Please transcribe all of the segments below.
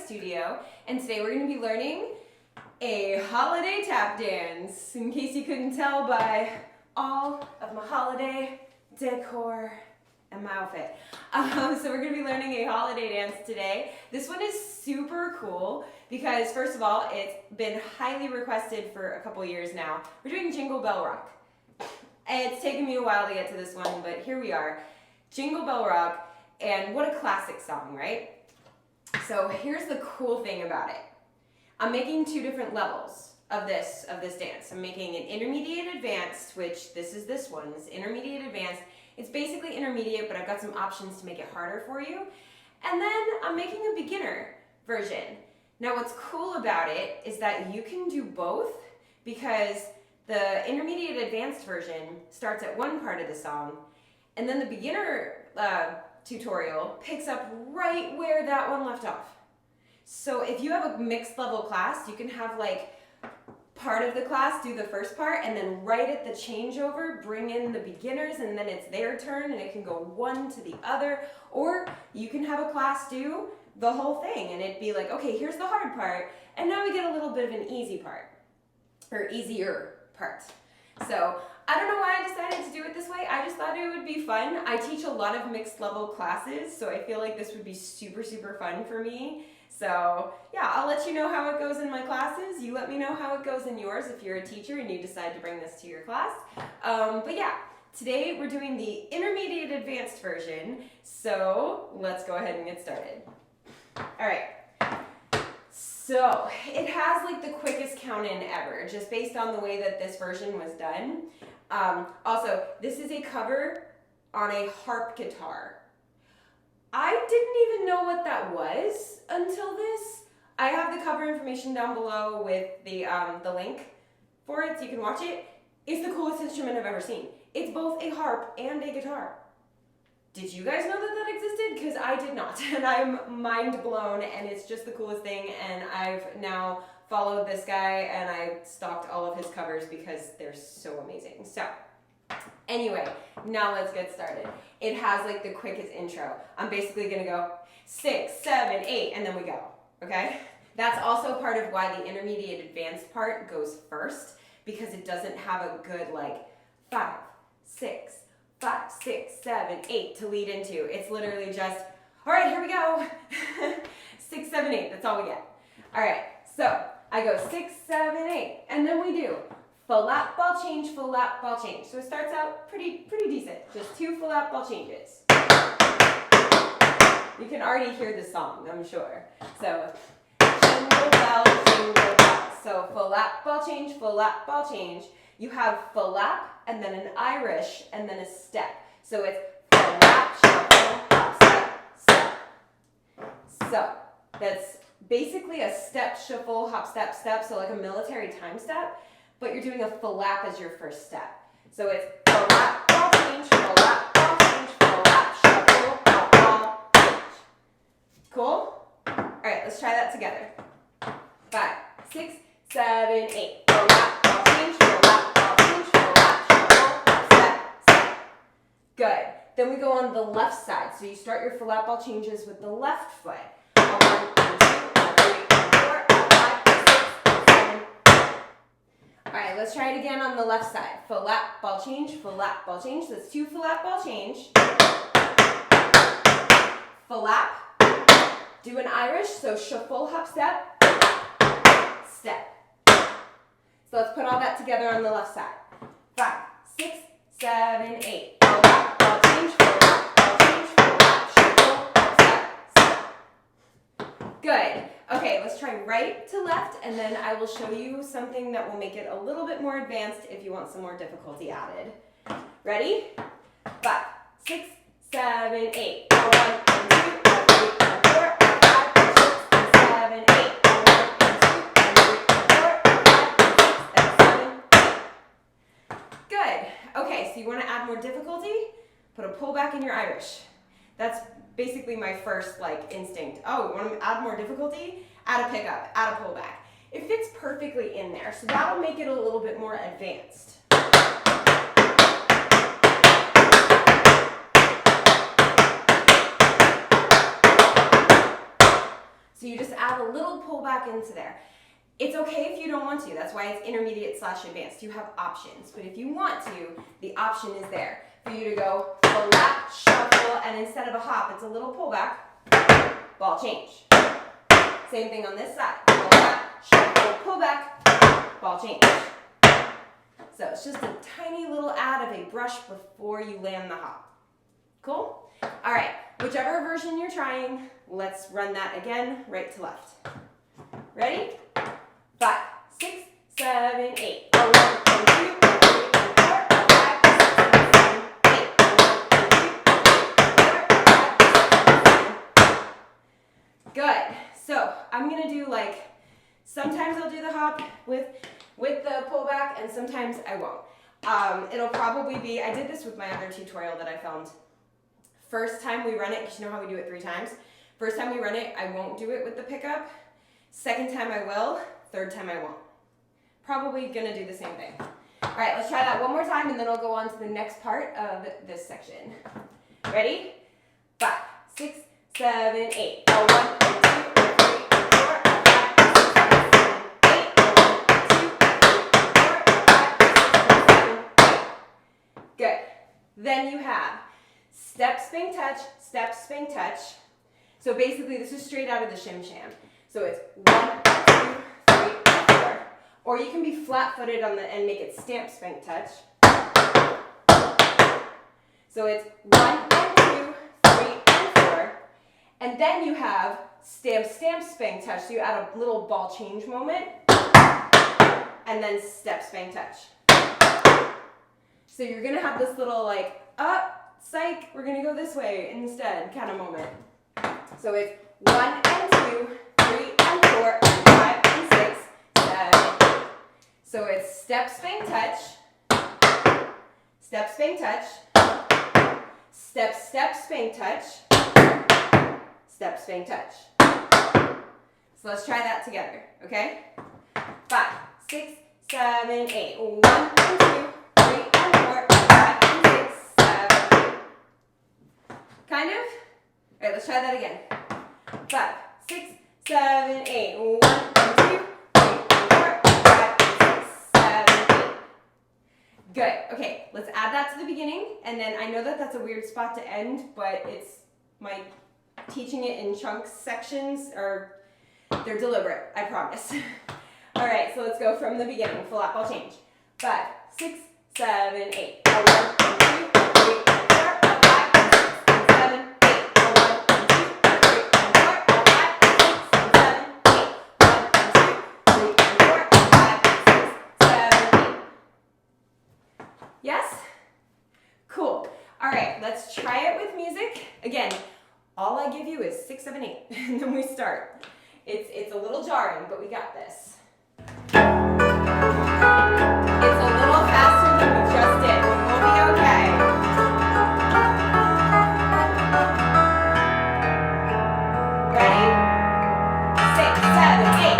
studio, and today we're going to be learning a holiday tap dance, in case you couldn't tell by all of my holiday decor and my outfit. So we're going to be learning a holiday dance today. This one is super cool because, first of all, it's been highly requested for a couple years now. We're doing Jingle Bell Rock. It's taken me a while to get to this one, but here we are. Jingle Bell Rock, and what a classic song, right? So here's the cool thing about it. I'm making two different levels of this dance. I'm making an intermediate advanced, which this one, this intermediate advanced. It's basically intermediate, but I've got some options to make it harder for you. And then I'm making a beginner version. Now what's cool about it is that you can do both, because the intermediate advanced version starts at one part of the song, and then the beginner tutorial picks up right where that one left off. So if you have a mixed level class, you can have like part of the class do the first part, and then right at the changeover bring in the beginners, and then it's their turn and it can go one to the other. Or you can have a class do the whole thing and it'd be like, okay, here's the hard part, and now we get a little bit of an easy part, or easier part. So I don't know why I decided to do it this way. I just thought it would be fun. I teach a lot of mixed level classes, so I feel like this would be super, super fun for me. So yeah, I'll let you know how it goes in my classes. You let me know how it goes in yours if you're a teacher and you decide to bring this to your class. But yeah, today we're doing the intermediate advanced version. So let's go ahead and get started. All right. So it has like the quickest count in ever, just based on the way that this version was done. Also, this is a cover on a harp guitar. I didn't even know what that was until this. I have the cover information down below with the link for it so you can watch it. It's the coolest instrument I've ever seen. It's both a harp and a guitar. Did you guys know that that existed? Because I did not, and I'm mind blown, and it's just the coolest thing, and I've now followed this guy and I stalked all of his covers because they're so amazing. So anyway, now let's get started. It has like the quickest intro. I'm basically gonna go 6, 7, 8, and then we go, okay? That's also part of why the intermediate advanced part goes first, because it doesn't have a good like 5, 6, 7, 8 to lead into. It's literally just, all right, here we go. 6, 7, 8, that's all we get. All right, so I go 6, 7, 8, and then we do full lap, ball change, full lap, ball change. So it starts out pretty decent. Just 2 full lap ball changes. You can already hear the song, I'm sure. So jingle bell, jingle bell. So full lap, ball change, full lap, ball change. You have full lap, and then an Irish, and then a step. So it's full lap, shuffle, hop, step, step. So that's basically a step, shuffle, hop, step, step. So like a military time step, but you're doing a full lap as your first step. So it's full lap, ball change, full lap, ball change, full lap, shuffle, hop, ball, change. Cool? All right, let's try that together. 5, 6, 7, 8. Full lap, ball change, full lap, ball change, full lap, shuffle, hop, step, step. Good. Then we go on the left side. So you start your full lap ball changes with the left foot. 1, 2, 3, 4, 5, 6, 7. All right, let's try it again on the left side. Full lap, ball change, full lap, ball change. That's 2 full lap, ball change. Full lap. Do an Irish, so shuffle, hop, step, step. So let's put all that together on the left side. 5, 6, 7, 8. Full lap, ball change, full lap, ball change, full lap, shuffle, hop, step, step. Good. Okay, let's try right to left, and then I will show you something that will make it a little bit more advanced if you want some more difficulty added. Ready? 5, 6, 7, 8. 1, 2, 3, 4, 5, 6, 7, 8. 1, 2, 3, 4, 5, 6, 7, 8. Good. Okay, so you want to add more difficulty? Put a pullback in your Irish. That's basically my first like instinct. Oh, you want to add more difficulty? Add a pickup, add a pullback. It fits perfectly in there, so that'll make it a little bit more advanced. So you just add a pull back into there. It's okay if you don't want to. That's why it's intermediate / advanced. You have options. But if you want to, the option is there for you to go flat, shuffle, and instead of a hop, it's a little pullback, ball change. Same thing on this side. Flat, shuffle, pullback, ball change. So it's just a tiny little add of a brush before you land the hop. Cool? All right, whichever version you're trying, let's run that again, right to left. Ready? 5, 6, 7, 8. 1, 2, 3, 4, 5, 6, 7, 8. Good. So I'm gonna do like, sometimes I'll do the hop with the pullback, and sometimes I won't. It'll probably be, I did this with my other tutorial that I filmed. First time we run it, because you know how we do it 3 times. First time we run it, I won't do it with the pickup. Second time I will. Third time I won't. Probably gonna do the same thing. All right, let's try that one more time, and then I'll go on to the next part of this section. Ready? 5, 6, 7, 8. 1, 2, 3, 4, 5, 6, 7, 8. 1, 2, 3, 4, 5, 6, 7, 8. Good. Then you have step, swing, touch, step, swing, touch. So basically, this is straight out of the shim sham. So it's 1, 2, 3, 4. Or you can be flat-footed on the and make it stamp, spank, touch. So it's 1 and 2, 3 and 4. And then you have stamp, stamp, spank, touch. So you add a little ball change moment. And then step, spank, touch. So you're going to have this little like, up, psych, we're going to go this way instead kind of moment. So it's 1 and 2, 3 and 4, 5 and 6, 7, 8. So it's step, spank, touch, step, spank, touch, step, step, spank, touch, step, spank, touch. So let's try that together, okay? 5, 6, 7, 8. 1 and 2, 3 and 4, 5 and 6, 7, 8. Kind of? All right, let's try that again. 5, 6, 7, 8. 1 and 2, 3 and 4, 5 and 6, 7, 8. Good. Okay, let's add that to the beginning, and then I know that that's a weird spot to end, but it's my teaching it in chunks sections, or they're deliberate, I promise. All right, so let's go from the beginning. Full out ball change. 5, 6, 7, 8. 1 and 2, 3 and 4, 5 and 6 and 7, 8. 1 and 2, 3 and 4, 5 and 6 and 7, 8. 1 and 2, 3 and 4, 5 and 6, 7, 8. Yes? Cool. All right, let's try it with music. Again, all I give you is 6, 7, 8, and then we start. It's a little jarring, but we got this. It's a little faster than we just did, but we'll be okay. Ready? 6, 7, 8.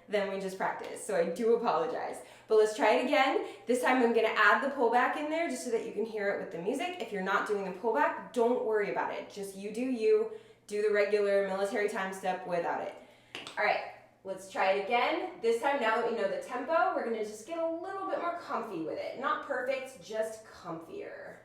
Than we just practiced, so I do apologize. But let's try it again. This time I'm going to add the pullback in there just so that you can hear it with the music. If you're not doing the pullback, don't worry about it. Just you, do the regular military time step without it. All right, let's try it again. This time, now that we know the tempo, we're going to just get a little bit more comfy with it. Not perfect, just comfier.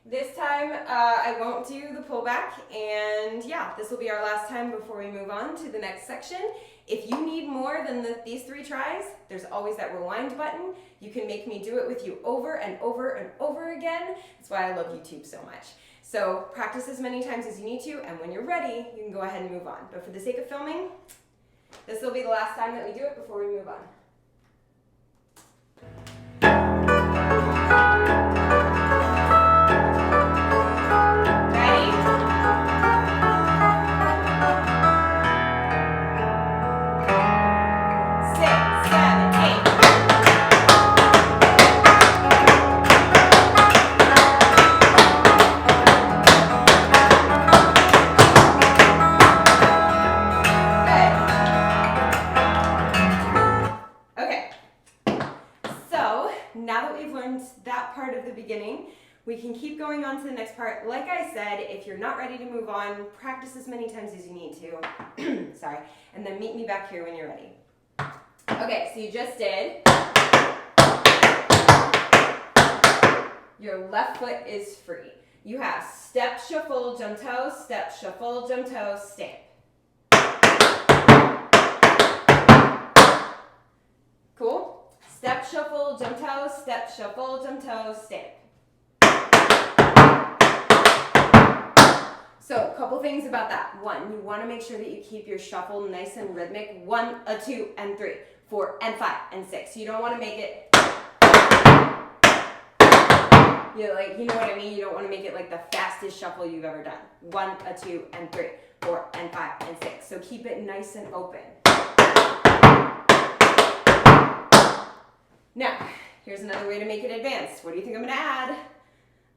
This time I won't do the pullback, and yeah, this will be our last time before we move on to the next section. If you need more than these 3 tries, there's always that rewind button. You can make me do it with you over and over and over again. That's why I love YouTube so much. So practice as many times as you need to, and when you're ready, you can go ahead and move on. But for the sake of filming, this will be the last time that we do it before we move on. That part of the beginning, we can keep going on to the next part. Like I said, if you're not ready to move on, practice as many times as you need to. Sorry. And then meet me back here when you're ready. Okay, so you just did. Your left foot is free. You have step, shuffle, jump toe, step, shuffle, jump toe, stamp. Cool? Step, shuffle, jump toe, step, shuffle, jump toe, stamp. So a couple things about that. One, you want to make sure that you keep your shuffle nice and rhythmic. 1, 2, and 3, 4, and 5, and 6. You don't want to make it, you know what I mean? You don't want to make it like the fastest shuffle you've ever done. 1, 2, and 3, 4, and 5, and 6. So keep it nice and open. Now, here's another way to make it advanced. What do you think I'm going to add?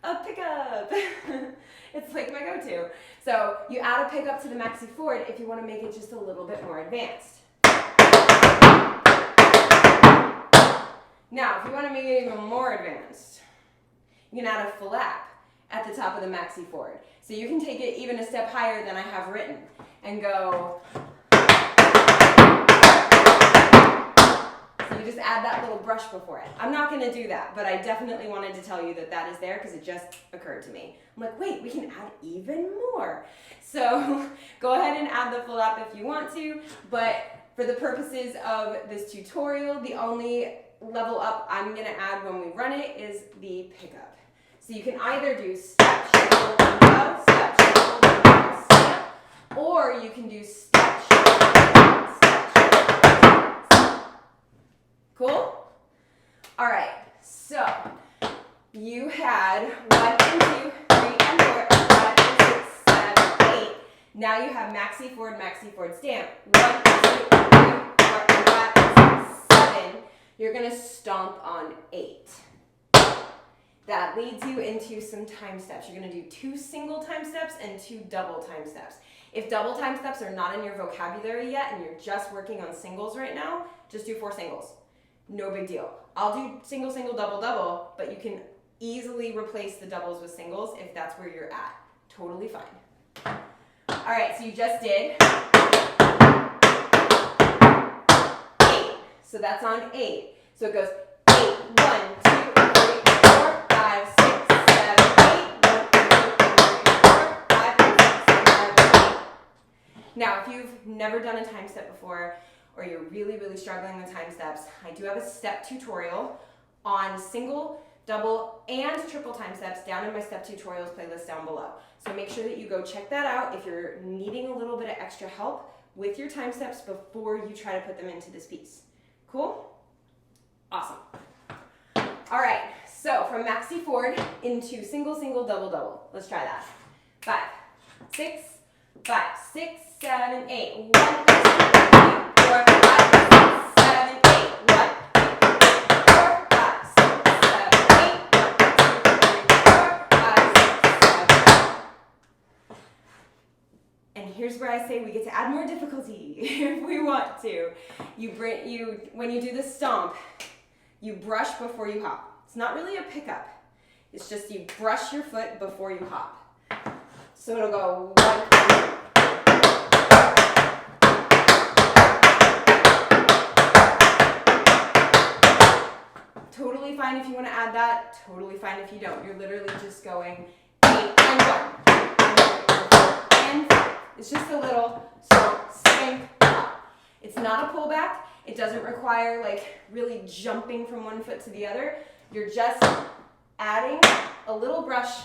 A pickup. It's like my go-to. So you add a pickup to the maxi forward if you want to make it just a little bit more advanced. Now, if you want to make it even more advanced, you can add a flap at the top of the maxi forward. So you can take it even a step higher than I have written and go. You just add that little brush before it. I'm not going to do that, but I definitely wanted to tell you that that is there because it just occurred to me. I'm like, wait, we can add even more. So go ahead and add the flap if you want to, but for the purposes of this tutorial, the only level up I'm going to add when we run it is the pickup. So you can either do step, shuffle, jump toe, step, shuffle, jump toe, step, or you can do step, shuffle, step, shuffle. Cool? All right, so you had 1 and 2, 3 and 4, 5 and 6, 7, 8. Now you have maxi forward stamp. 1, 2, 3, 4, and 5 and 6, 7. You're going to stomp on 8. That leads you into some time steps. You're going to do 2 single time steps and 2 double time steps. If double time steps are not in your vocabulary yet and you're just working on singles right now, just do 4 singles. No big deal. I'll do single, single, double, double, but you can easily replace the doubles with singles if that's where you're at. Totally fine. All right, so you just did 8. So that's on 8. So it goes 8, 1, 2, 3, 4, 5, 6, 7, 8, 1, 2, 3, 4, 5, 6, 7, 8. Now, if you've never done a time step before, or you're really, really struggling with time steps, I do have a step tutorial on single, double, and triple time steps down in my step tutorials playlist down below. So make sure that you go check that out if you're needing a little bit of extra help with your time steps before you try to put them into this piece. Cool? Awesome. All right, so from maxi forward into single, single, double, double. Let's try that. 5, 6, 5, 6, 7, 8. 1, 2, 3, 4, 5, 6, 7, 8. 1, 2, 3, 4, 5, 6, 7, 8. 1, 2, 3, 4, 5, 6, 7. And here's where I say we get to add more difficulty if we want to. When you do the stomp, you brush before you hop. It's not really a pickup. It's just you brush your foot before you hop. So it'll go 1, totally fine if you want to add that. Totally fine if you don't. You're literally just going 8 and 1 and 5. It's just a little stomp, sink, hop. It's not a pullback. It doesn't require like really jumping from one foot to the other. You're just adding a little brush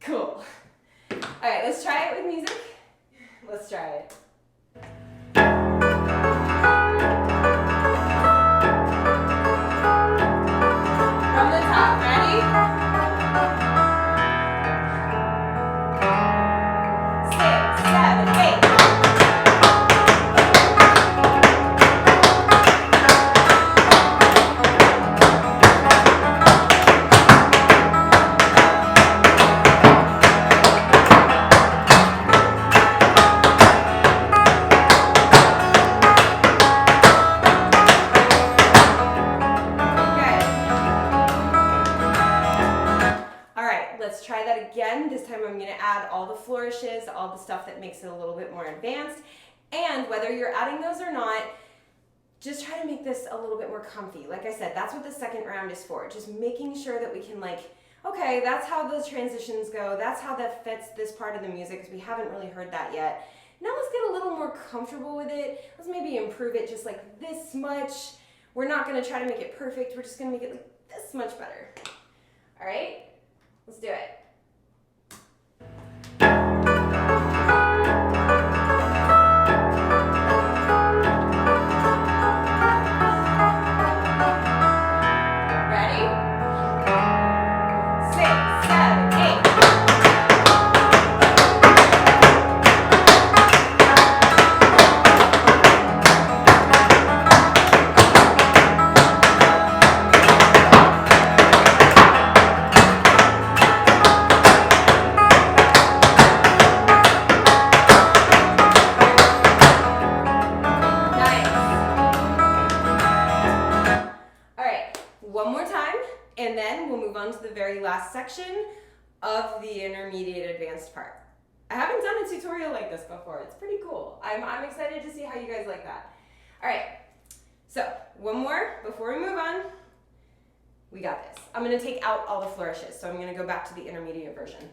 Cool. All right, let's try it with music. Let's try it. From the top, ready? 6, 7, 8. Let's try that again. This time I'm going to add all the flourishes, all the stuff that makes it a little bit more advanced. And whether you're adding those or not, just try to make this a little bit more comfy. Like I said, that's what the second round is for. Just making sure that we can okay, that's how those transitions go. That's how that fits this part of the music because we haven't really heard that yet. Now let's get a little more comfortable with it. Let's maybe improve it just like this much. We're not going to try to make it perfect. We're just going to make it like this much better. All right? Let's do it. Ready? 6, 7, 8. And then we'll move on to the very last section of the intermediate advanced part. I haven't done a tutorial like this before. It's pretty cool. I'm excited to see how you guys like that. All right, so one more before we move on. We got this. I'm going to take out all the flourishes, so I'm going to go back to the intermediate version.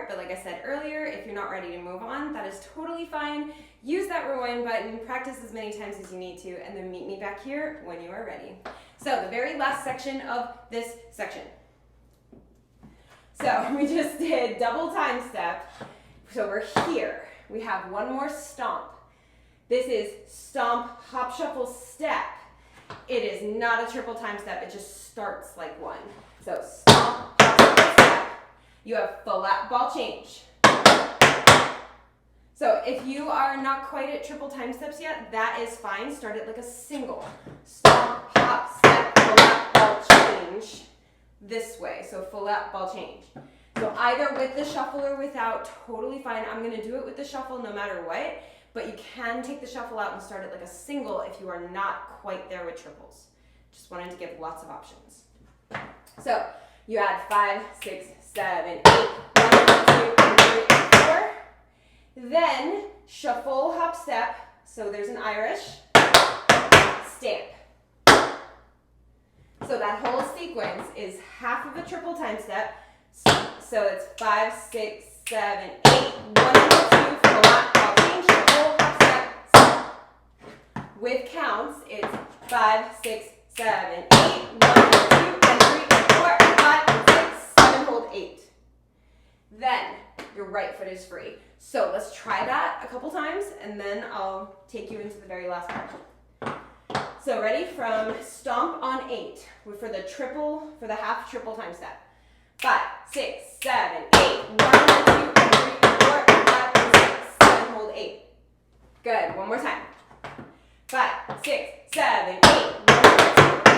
But like I said earlier, if you're not ready to move on, that is totally fine. Use that rewind button, practice as many times as you need to, and then meet me back here when you are ready. So the very last section of this section. So we just did double time step. So we're here. We have one more stomp. This is stomp, hop, shuffle, step. It is not a triple time step. It just starts like one. So stomp, hop, shuffle, step. You have flat ball change. So if you are not quite at triple time steps yet, that is fine. Start it like a single. Stomp, hop, step, flat ball change this way. So flat ball change. So either with the shuffle or without, totally fine. I'm going to do it with the shuffle no matter what, but you can take the shuffle out and start it like a single if you are not quite there with triples. Just wanted to give lots of options. So You add 5, 6, 7, 8. 1, 2, 3, and 4. Then shuffle, hop, step. So there's an Irish stamp. So that whole sequence is half of a triple time step. So it's 5, 6, 7, 8. 1, 2, flat, ball change, shuffle, hop, step. With counts, it's 5, 6, 7, 8. 1, 2, and 3, and 4, and 5, and 6, 7, hold 8. Then your right foot is free. So let's try that a couple times, and then I'll take you into the very last part. So ready? From stomp on 8 for the half triple time step. 5, 6, 7, 8. 1, 2, 3, 4, 5, 6, 7, hold 8. Good. One more time. 5, 6, 7, 8. 1, 2,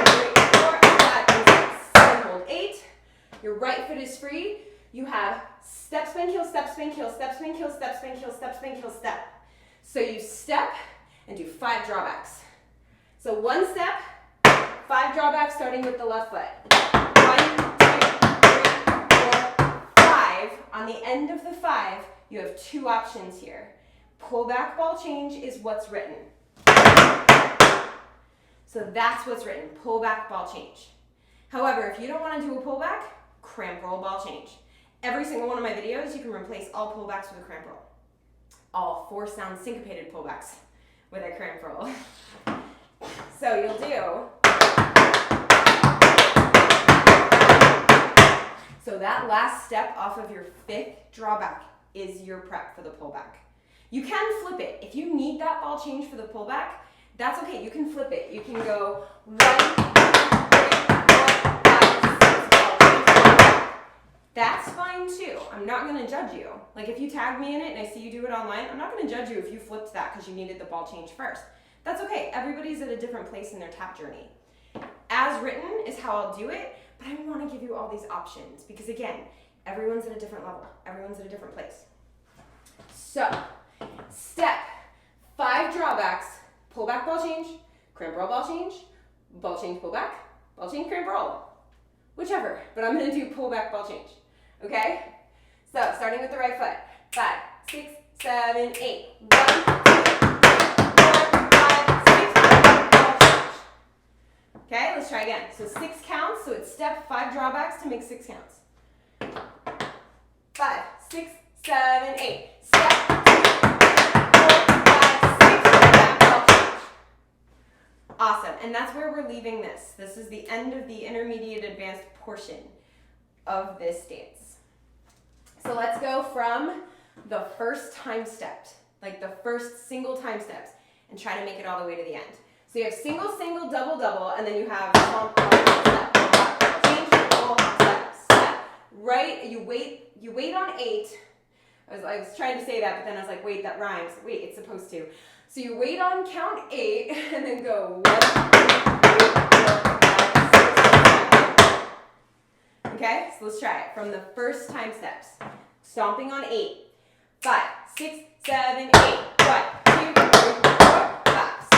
3, 4, 5, 6, 7, hold 8. Your right foot is free. You have step, spin, heel, step, spin, heel, step, spin, heel, step, spin, heel, step, spin, heel, step. So you step and do 5 drawbacks. So 1 step, 5 drawbacks starting with the left foot. 1, 2, 3, 4, 5. On the end of the 5, you have 2 options here. Pull back, ball change is what's written. So that's what's written, pull back, ball change. However, if you don't want to do a pullback, cramp roll, ball change. Every single one of my videos, you can replace all pullbacks with a cramp roll. All 4 sound syncopated pullbacks with a cramp roll. So you'll do. So that last step off of your 5th drawback is your prep for the pullback. You can flip it. If you need that ball change for the pullback, that's okay. You can flip it. You can go 1, 2, 3, 4, 5, 6, that's fine too. I'm not going to judge you. Like if you tag me in it and I see you do it online, I'm not going to judge you if you flipped that because you needed the ball change first. That's okay. Everybody's at a different place in their tap journey. As written is how I'll do it, but I want to give you all these options because again, everyone's at a different level. Everyone's at a different place. So, step, 5 drawbacks, pull back, ball change, cramp roll, ball change, pull back, ball change, cramp roll. Whichever, but I'm going to do pull back, ball change. Okay? So, starting with the right foot. 5, 6, 7, 8. 1, 2, 3, 4, 5, 6, 7, ball change. Okay, let's try again. So 6 counts, so it's step, 5 drawbacks to make 6 counts. 5, 6, 7, 8. Step, 2, 3, 4, 5, 6, back, ball change. Awesome, and that's where we're leaving this. This is the end of the intermediate advanced portion of this dance. So let's go from the first time step, like the first single time steps, and try to make it all the way to the end. So you have single, single, double, double, and then you have stomp, step, change, roll, step, step. Right, you wait on 8. I was trying to say that, but then I was like, wait, that rhymes. Wait, it's supposed to. So you wait on count 8, and then go 1, 2, 3, 4, 5, 6, 7. Okay, so let's try it from the first time steps. Stomping on 8. 5, 6, 7, 8. 1, 2, 3, 4, 5, 6,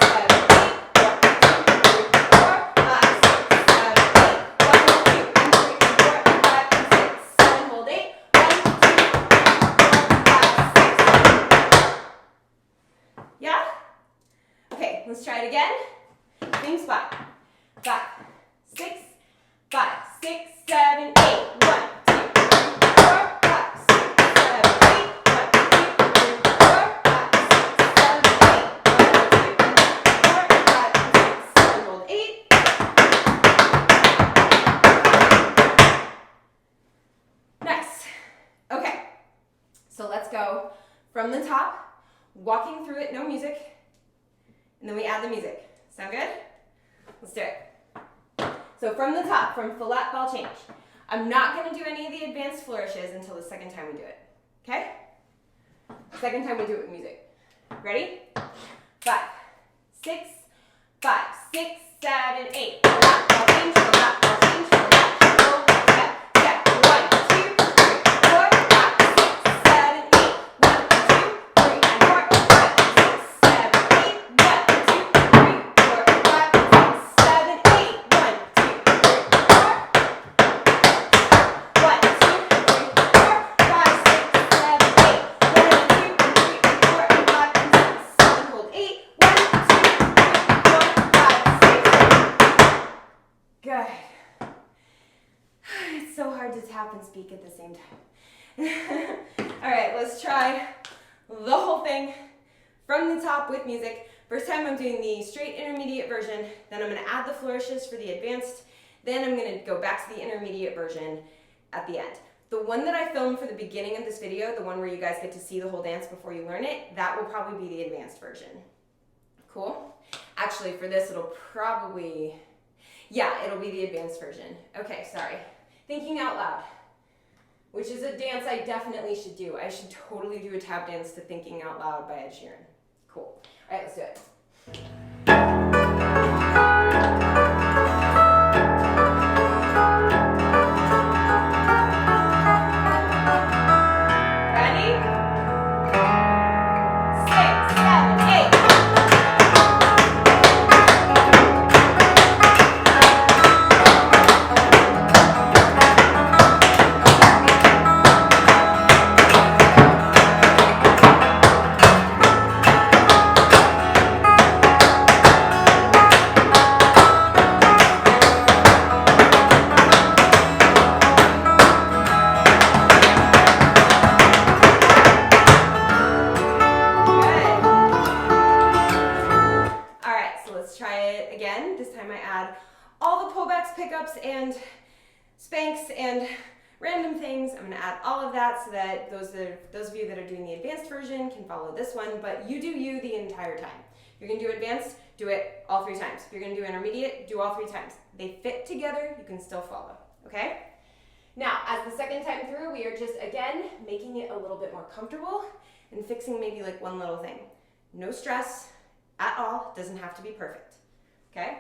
7, 8. 1, 2, 3, 4, 5, 6, 7, 8. 1, 2, 3, 4, 5, 6, 7. Hold 8. 1, 2, 3, 4, 5, 6. Yeah? Okay, let's try it again. Same spot. 5, 6, 5, 6, 7, 8. 1, 2, 3, 4, 5, 6, 7, 8. 1, 2, 3, 4, 5, 6, 7, 8. 1, 2, 3, 4, 5, 6, 7. Hold 8. Next. Okay. So let's go from the top, walking through it, no music, and then we add the music. Sound good? Let's do it. So from the top, from flat ball change. I'm not going to do any of the advanced flourishes until the second time we do it. Okay? Second time we do it with music. Ready? 5, 6, 5, 6, 7, 8. Flat ball change, flat ball change, flat roll, step, step. 1, 2, 3, 4, 5, 6, 7, 8. 1, 2, 3, 4, 5, 6, 7, 8. 1, 2, 3, 4, 5, 6, 7, 8. 1, 2, 3, 4. tap and speak at the same time. All right, let's try the whole thing from the top with music. First time I'm doing the straight intermediate version, then I'm going to add the flourishes for the advanced, then I'm going to go back to the intermediate version at the end. The one that I filmed for the beginning of this video, the one where you guys get to see the whole dance before you learn it, that will probably be the advanced version. Cool? Actually, for this, it'll probably, yeah, it'll be the advanced version. Okay, sorry. Thinking out loud, which is a dance I definitely should do. I should totally do a tap dance to Thinking Out Loud by Ed Sheeran. Cool. All right, let's do it. All the pullbacks, pickups, and spanks, and random things. I'm going to add all of that so that those of you that are doing the advanced version can follow this one, but you do you the entire time. If you're going to do advanced, do it all 3 times. If you're going to do intermediate, do all 3 times. They fit together, you can still follow, okay? Now, as the second time through, we are just, again, making it a little bit more comfortable and fixing maybe like one little thing. No stress at all, doesn't have to be perfect, okay?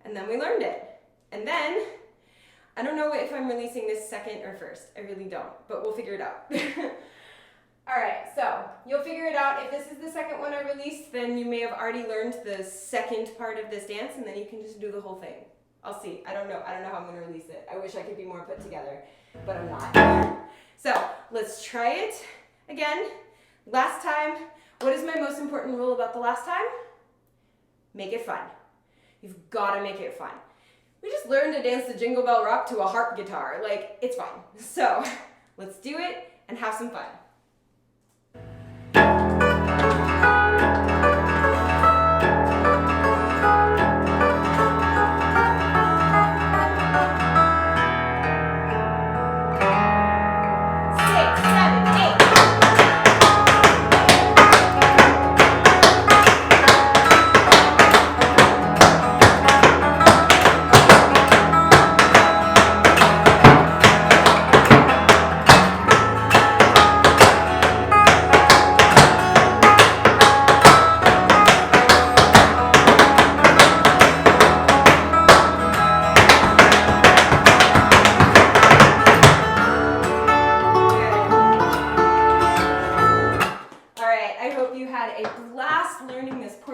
And then we learned it. And then, I don't know if I'm releasing this second or first. I really don't, but we'll figure it out. All right, so you'll figure it out. If this is the second one I released, then you may have already learned the second part of this dance, and then you can just do the whole thing. I'll see. I don't know how I'm going to release it. I wish I could be more put together, but I'm not. So let's try it again. Last time, what is my most important rule about the last time? Make it fun. You've got to make it fun. We just learned to dance the Jingle Bell Rock to a harp guitar. Like, it's fun. So let's do it and have some fun.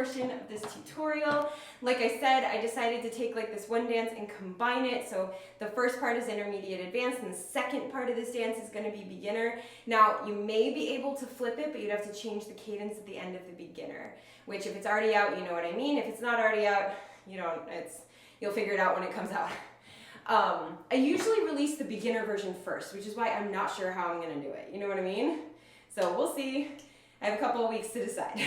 Of this tutorial. Like I said, I decided to take like this one dance and combine it. So the first part is intermediate advanced and the second part of this dance is going to be beginner. Now you may be able to flip it, but you'd have to change the cadence at the end of the beginner, which if it's already out, you know what I mean. If it's not already out, you don't, you'll figure it out when it comes out. I usually release the beginner version first, which is why I'm not sure how I'm going to do it. You know what I mean? So we'll see. I have a couple of weeks to decide.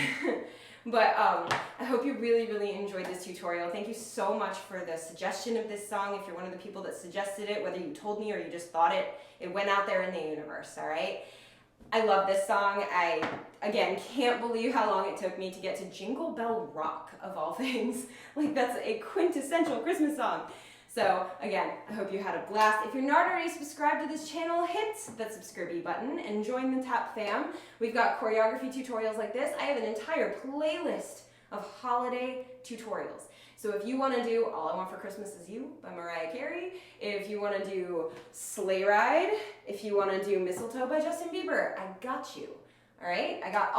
But I hope you really, really enjoyed this tutorial. Thank you so much for the suggestion of this song. If you're one of the people that suggested it, whether you told me or you just thought it, it went out there in the universe, all right? I love this song. I, again, can't believe how long it took me to get to Jingle Bell Rock, of all things. Like, that's a quintessential Christmas song. So, again, I hope you had a blast. If you're not already subscribed to this channel, hit that subscribe button and join the Tap fam. We've got choreography tutorials like this. I have an entire playlist of holiday tutorials. So if you want to do All I Want for Christmas Is You by Mariah Carey, if you want to do Sleigh Ride, if you want to do Mistletoe by Justin Bieber, I got you. All right? I got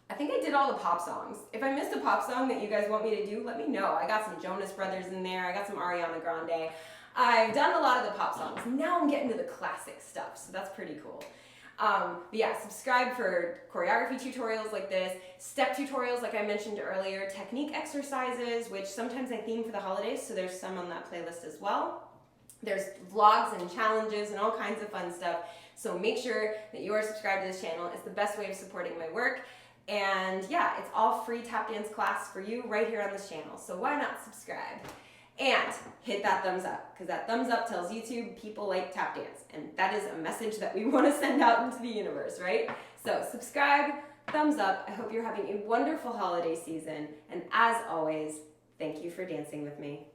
I think I did all the pop songs. If I missed a pop song that you guys want me to do, let me know. I got some Jonas Brothers in there. I got some Ariana Grande. I've done a lot of the pop songs. Now I'm getting to the classic stuff, so that's pretty cool. But yeah, subscribe for choreography tutorials like this, step tutorials like I mentioned earlier, technique exercises, which sometimes I theme for the holidays, so there's some on that playlist as well. There's vlogs and challenges and all kinds of fun stuff, so make sure that you are subscribed to this channel. It's the best way of supporting my work. And yeah, it's all free tap dance class for you right here on this channel, so why not subscribe? And hit that thumbs up, because that thumbs up tells YouTube people like tap dance, and that is a message that we want to send out into the universe, right? So subscribe, thumbs up. I hope you're having a wonderful holiday season, and as always, thank you for dancing with me.